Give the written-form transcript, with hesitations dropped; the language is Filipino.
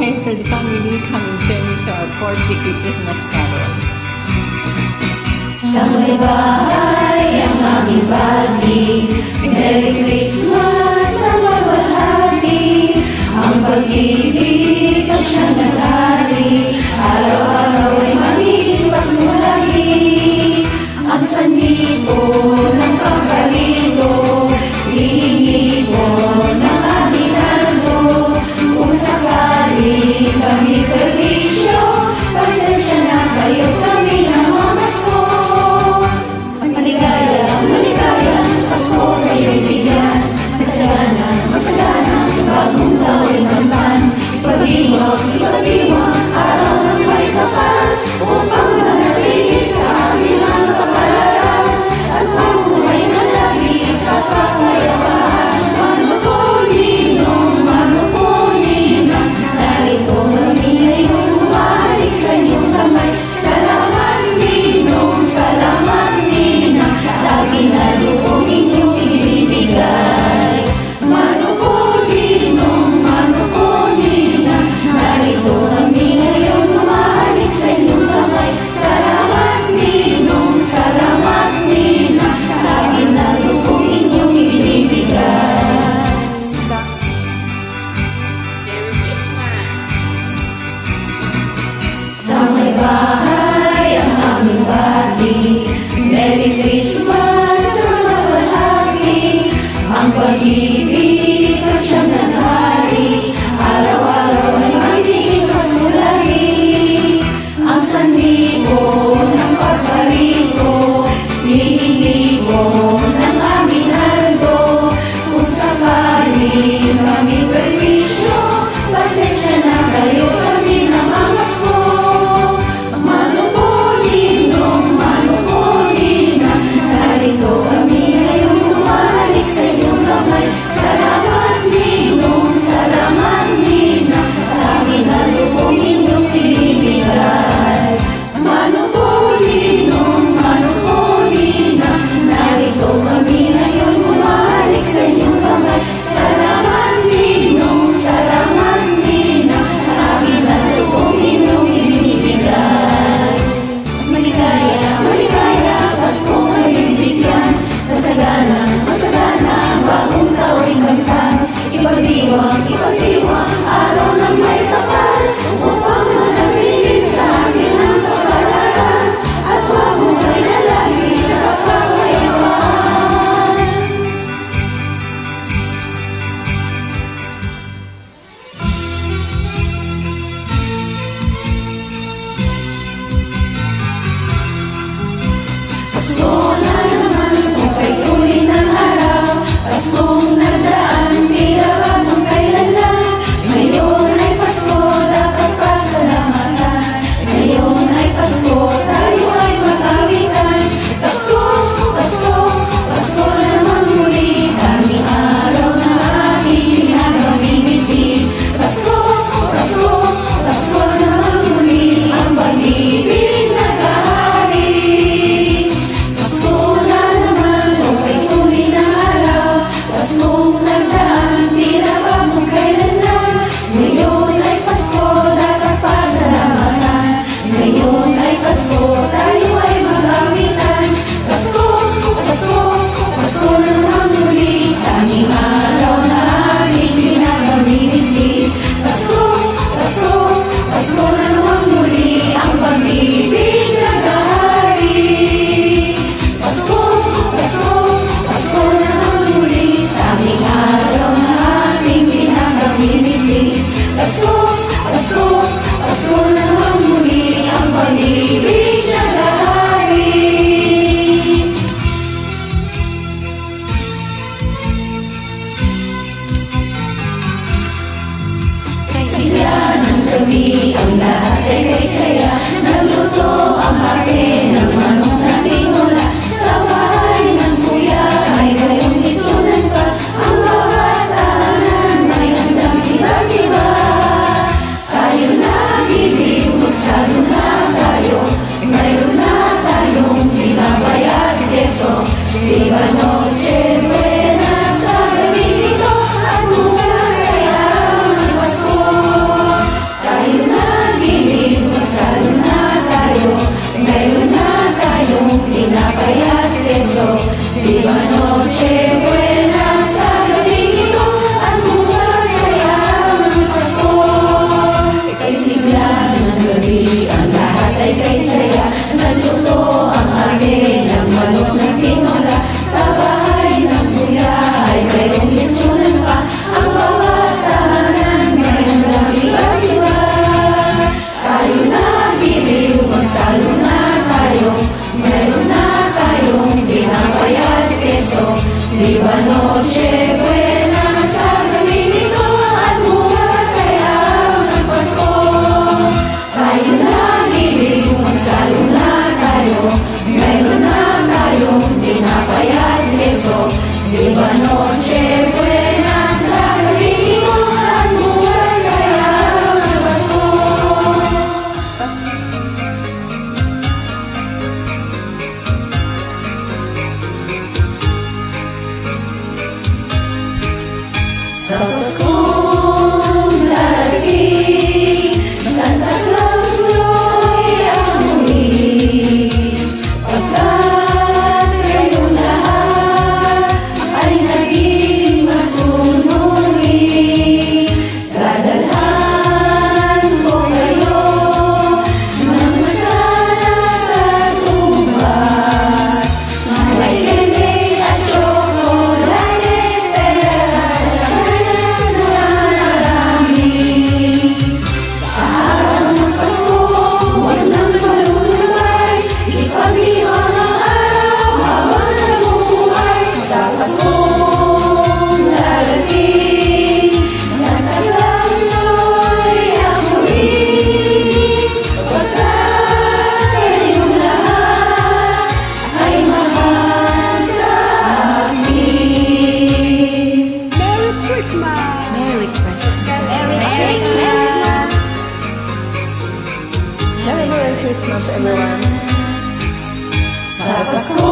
Hazel family coming journey to our fourth weekly Christmas carol. Sa may bahay ang aming bagi, Merry Christmas na mawalhati. Ang pag-ibig at siyang naghari, araw-araw ay magiging pasmulagi. Ang sandipo ng pagkalito, hihingi po ng aginaldo. Kung sakali kami perwisyo, pasensya na kayo kami ng mamasko. Maligaya, maligaya, Pasko kayo'y bigyan. Masagana, masagana, bagong tao'y tampan. Ipag-iwang, ipag-iwang, araw ng may kapal, upang manatili sa amin ang kapalaran, at mamuhay na lagi sa kapayapaan. Mano po, Ninong, mano po, Ninang, narito kami ngayon, umalik sa inyong kamay. Salamat, Ninong, salamat, Ninang, sa ginalugong inyong ibibigay. Mano po, Ninong, mano po, Ninang, narito kami ngayon, umalik sa inyong kamay. Salamat, Ninong, salamat, Ninang, sa ginalugong inyong ibibigay. Merry Christmas! Sa may bahay ang aming bagi, Merry Christmas na mawalhati. Ang pag-ibig at siyang naghari, araw-araw ay magiging pasmulagi. Ang sandipo ng pagkarito, hihingi po ng aginaldo. Kung sakali kami perwisyo, pasensya na kayo kami ng mamasko. Mano po, Ninong, mano po, Ninang, narito kami ngayon, umalik sa inyong kamay. Salamat, Ninong, salamat, Ninang, sa ginalugong inyong ibibigay. Mano po, Ninong, mano po, Ninang, narito kami ngayon, umalik sa inyong kamay. Salamat, Ninong, salamat, Ninang, sa ginalugong inyong ibibigay. Maligaya, maligaya, Pasko ngayon bigyan. Masagana, masagana, bagong tao'y kamtan. Ipag-iwang, ipag-iwang, araw ng may kapal, upang manatili sa akin ang kapalaran, at mabuhay na lagi sa kapayapaan. Pasko na naman, kung kay tuloy ng araw, Paskong nagdaan, tila bagong kailan lang. Ngayon ay Pasko, dapat pasalamatan. Ngayon ay Pasko, tayo ay mag-awitan. Pasko, Pasko, Pasko na naman muli, tanging araw na ating pinagmamimiti. Pasko, Pasko, Pasko na naman muli, ang pag-ibig naghahari. Pasko na naman, kung kay tuloy ng araw, Paskong nagdaan, tila bagong kailan lang. Ngayon ay Pasko, dapat pasalamatan. Ngayon ay Pasko, tayo ay mag-awitan. Pasko, Pasko, Pasko na naman muli, tanging araw na ating pinagmamimiti. Pasko, Pasko, Pasko na naman muli, ang pag-ibig naghahari. Pasko, Pasko, Pasko na naman muli, tanging araw na ating pinagmamimiti. Pasko, Pasko, Pasko na naman muli, ang pag-ibig naghahari. Sigla ng gabi, ang lahat ay kay saya. Nagluto ang ate ng manok na tinola. Sa bahay ng kuya ay gayong litsunan pa. Ang bawat tahanan ay handang iba-iba. Tayo nag-ibig, magsalo na tayo. Mayroon na tayong binabayad keso. Viva Noche Buena sa gabing ito, at bukas ay araw ng Pasko. Christmas, everyone. Sa Pasko